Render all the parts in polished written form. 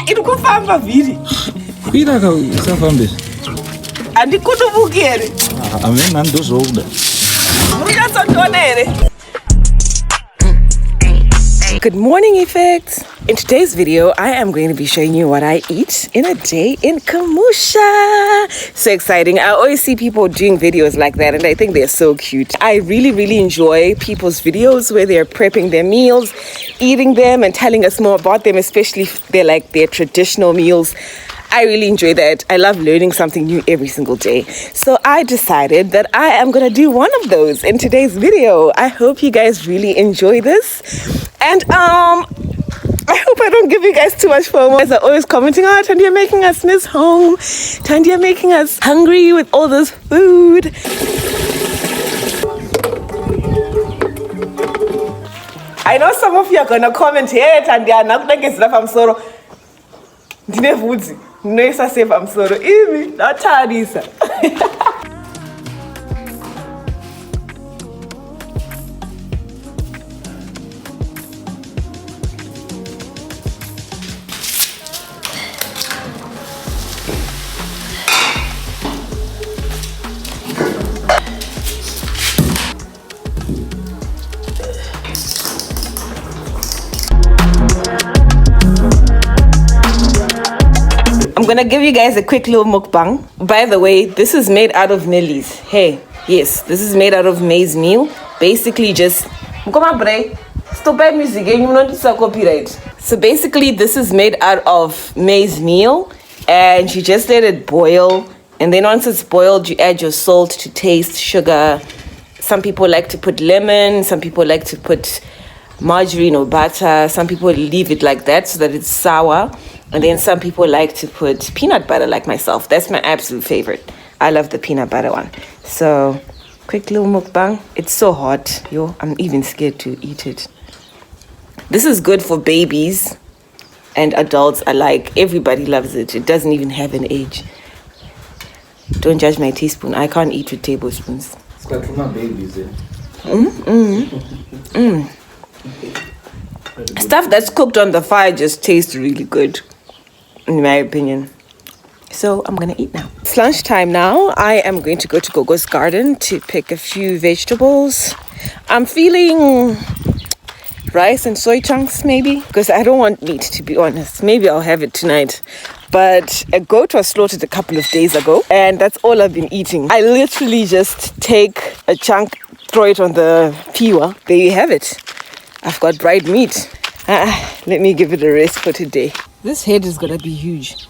Iri kufamba vhiri. Kwira isafambisa. Handikutubuki here. Amene handozouda. Murikatsondona here. Good morning, Effects. In today's video, I am going to be showing you what I eat in a day in Kumusha. So exciting. I always see people doing videos like that and I think they're so cute. I really enjoy people's videos where they're prepping their meals, eating them and telling us more about them, especially if they're like their traditional meals. I really enjoy that. I love learning something new every single day. So I decided that I am going to do one of those in today's video. I hope you guys really enjoy this. And I hope I don't give you guys too much FOMO. You guys are always commenting, oh, Tandy, you're making us miss home. Tandy, you're making us hungry with all this food. I know some of you are going to comment, hey, Tandy, I'm not going to get I'm sorry. No, I'm sorry. Imi, not Tadisa. I'm gonna give you guys a quick little mukbang. By the way, this is made out of Millie's. Hey, yes, this is made out of maize meal. Basically just stop music and you not copyright. So basically this is made out of maize meal and you just let it boil, and then once it's boiled you add your salt to taste, sugar. Some people like to put lemon, some people like to put margarine or butter, some people leave it like that so that it's sour. And then some people like to put peanut butter like myself. That's my absolute favorite. I love the peanut butter one. So, quick little mukbang. It's so hot. Yo, I'm even scared to eat it. This is good for babies and adults alike. Everybody loves it. It doesn't even have an age. Don't judge my teaspoon. I can't eat with tablespoons. It's like for my babies, eh? Stuff that's cooked on the fire just tastes really good, in my opinion. So I'm gonna eat now. It's lunchtime now. I am going to go to Gogo's garden to pick a few vegetables. I'm feeling rice and soy chunks maybe, because I don't want meat, to be honest. Maybe I'll have it tonight. But a goat was slaughtered a couple of days ago and that's all I've been eating. I literally just take a chunk, throw it on the piwa. There you have it. I've got dried meat. Let me give it a rest for today. This head is gonna be huge.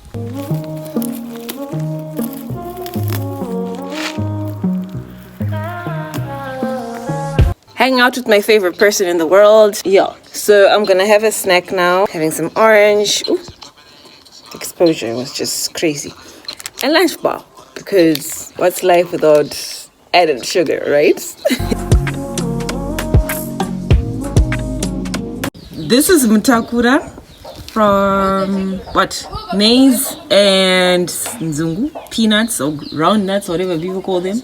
Hanging out with my favorite person in the world, Yall. So I'm gonna have a snack now. Having some orange. Ooh. Exposure was just crazy. And lunch bar, because what's life without added sugar, right? This is mutakura from maize and nzungu, peanuts or ground nuts, whatever people call them.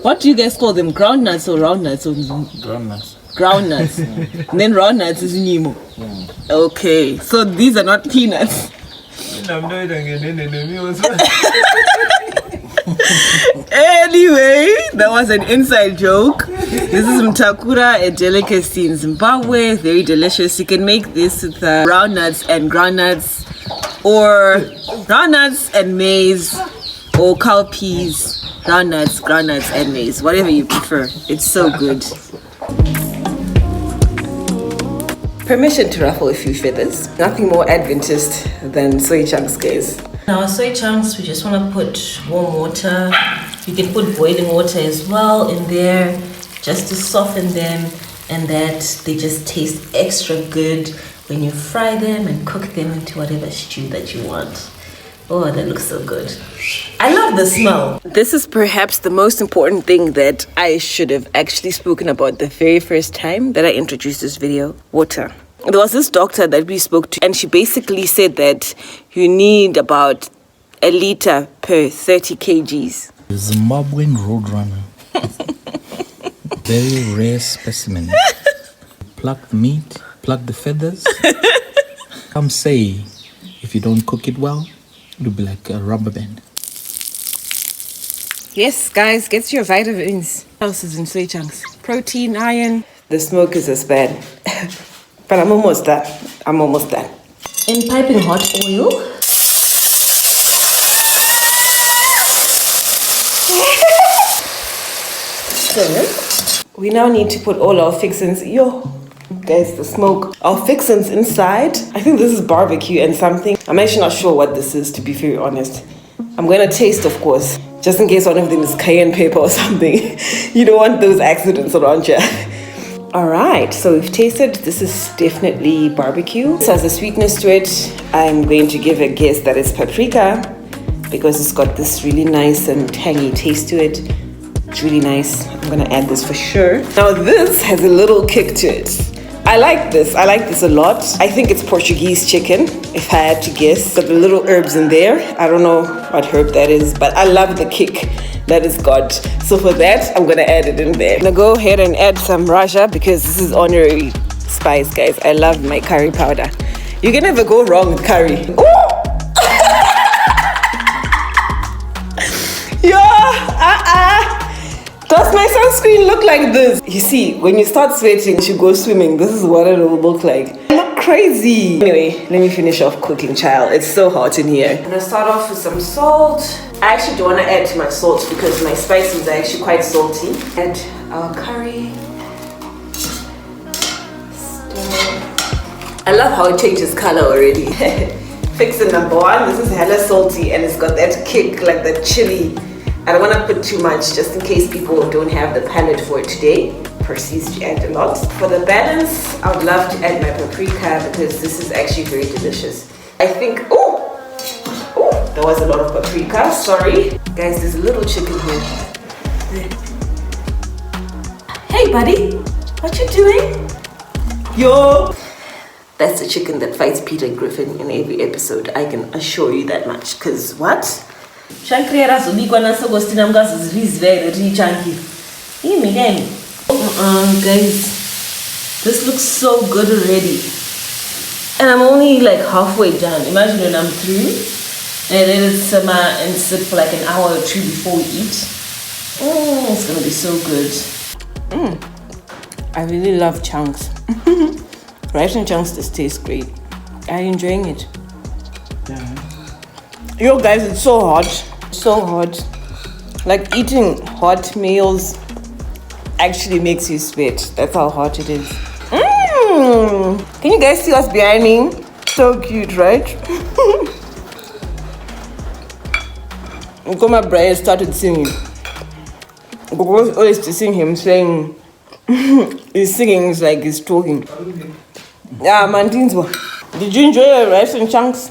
What do you guys call them? Ground nuts or round nuts or nzungu? Ground nuts. Ground nuts. And then round nuts is nimo. Okay, so these are not peanuts. Anyway, that was an inside joke. This is mtakura, a delicacy in Zimbabwe. Very delicious. You can make this with brown nuts and groundnuts, or groundnuts and maize, or cowpeas, groundnuts and maize, whatever you prefer. It's so good. Permission to ruffle a few feathers. Nothing more Adventist than soy chunks, guys. Now, soy chunks, we just want to put warm water. You can put boiling water as well in there, just to soften them, and that they just taste extra good when you fry them and cook them into whatever stew that you want. Oh, that looks so good. I love the smell. This is perhaps the most important thing that I should have actually spoken about the very first time that I introduced this video. Water. There was this doctor that we spoke to, and she basically said that you need about a liter per 30 kgs. Zimbabwean roadrunner. Very rare specimen. Pluck the meat, pluck the feathers. Come say, if you don't cook it well, it'll be like a rubber band. Yes, guys, get your vitamins. What else is in soy chunks? Protein, iron. The smoke is as bad. But I'm almost done. In piping hot oil. So, we now need to put all our fixins. Guys, the smoke. Our fixins inside. I think this is barbecue and something. I'm actually not sure what this is, to be very honest. I'm gonna taste, of course, just in case one of them is cayenne pepper or something. You don't want those accidents around you. All right, so we've tasted. This is definitely barbecue. This has a sweetness to it. I'm going to give a guess that it's paprika because it's got this really nice and tangy taste to it. It's really nice. I'm gonna add this for sure. Now this has a little kick to it. I like this a lot. I think it's Portuguese chicken, if I had to guess. Got the little herbs in there. I don't know what herb that is, but I love the kick that it's got. So for that, I'm gonna add it in there. I'm gonna go ahead and add some Raja because this is honorary spice, guys. I love my curry powder. You can never go wrong with curry. Does my sunscreen look like this? You see, when you start sweating, you go swimming. This is what it will look like. I look crazy. Anyway, let me finish off cooking, child. It's so hot in here. I'm gonna start off with some salt. I actually don't want to add too much salt because my spices are actually quite salty. Add our curry. Stir. I love how it changes color already. Fixin' number one. This is hella salty and it's got that kick, like that chili. I don't want to put too much just in case people don't have the palate for it today. Proceeds to add a lot. For the balance, I would love to add my paprika because this is actually very delicious. I think, there was a lot of paprika, sorry. Guys, there's a little chicken here. Hey buddy, what you doing? Yo! That's the chicken that fights Peter Griffin in every episode. I can assure you that much. Cause what? Shankri razobikwa na sogostina mgazi zvizvere ri chunky. Guys, this looks so good already. And I'm only like halfway done. Imagine when I'm through and let it simmer and sit for like an hour or two before we eat. It's gonna be so good. I really love chunks. Rice and chunks just taste great. I'm enjoying it. Yeah. Yo guys, it's so hot. So hot. Like eating hot meals actually makes you sweat. That's how hot it is. Can you guys see what's behind me? So cute, right? My brother started singing. Because always to sing him saying his singing is like he's talking. Yeah, man. Did you enjoy your rice and chunks?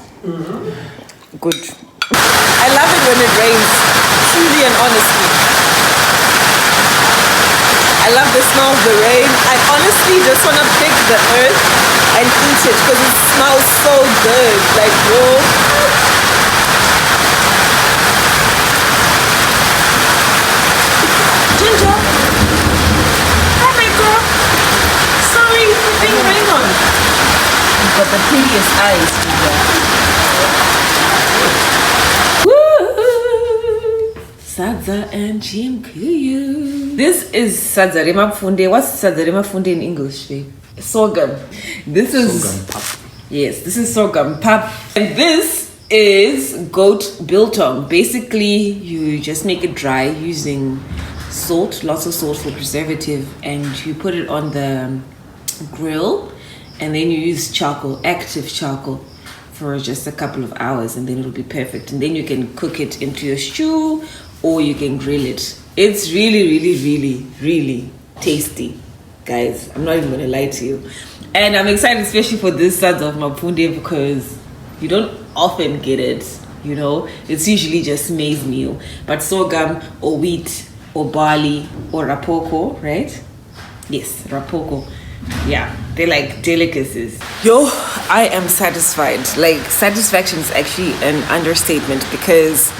Good. I love it when it rains, truly and honestly. I love the smell of the rain. I honestly just want to pick the earth and eat it because it smells so good. Like, whoa. Ginger. Hi, my girl. Sorry, you're being rained on. You've got the prettiest eyes, Ginger. Sadza and Chimkuyu. This is Sadza Remafunde. What's Sadza Remafunde in English, babe? Sorghum. This is sorghum pap. Yes, this is sorghum pap. And this is goat biltong. Basically, you just make it dry using salt, lots of salt for preservative, and you put it on the grill, and then you use charcoal, active charcoal, for just a couple of hours, and then it'll be perfect. And then you can cook it into your stew or you can grill it. It's really, really, really, really tasty, guys. I'm not even gonna lie to you. And I'm excited especially for this side of Mapunde because you don't often get it, you know. It's usually just maize meal, but sorghum or wheat or barley or rapoko, right? Yes, rapoko. Yeah, they're like delicacies. Yo, I am satisfied. Like, satisfaction is actually an understatement because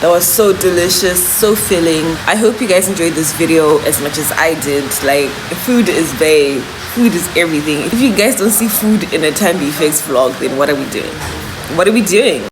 that was so delicious, so filling. I hope you guys enjoyed this video as much as I did. Like, food is very Food is everything. If you guys don't see food in a Time Effects vlog, then what are we doing? What are we doing?